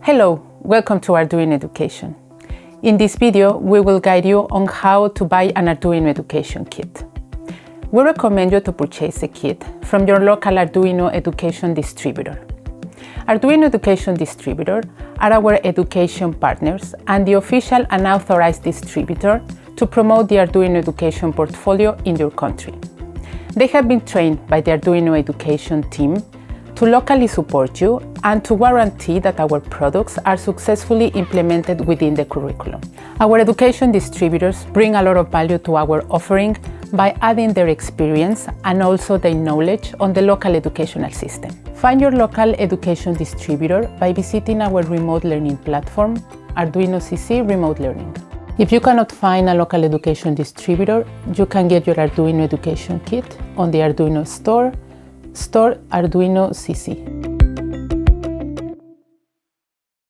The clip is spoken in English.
Hello, welcome to Arduino Education. In this video, we will guide you on how to buy an Arduino Education kit. We recommend you to purchase a kit from your local Arduino Education distributor. Arduino Education Distributor are our education partners and the official and authorized distributor to promote the Arduino Education portfolio in your country. They have been trained by the Arduino Education team to locally support you and to guarantee that our products are successfully implemented within the curriculum. Our education distributors bring a lot of value to our offering by adding their experience and also their knowledge on the local educational system. Find your local education distributor by visiting our remote learning platform, Arduino CC Remote Learning. If you cannot find a local education distributor, you can get your Arduino Education kit on the Arduino Store Arduino CC.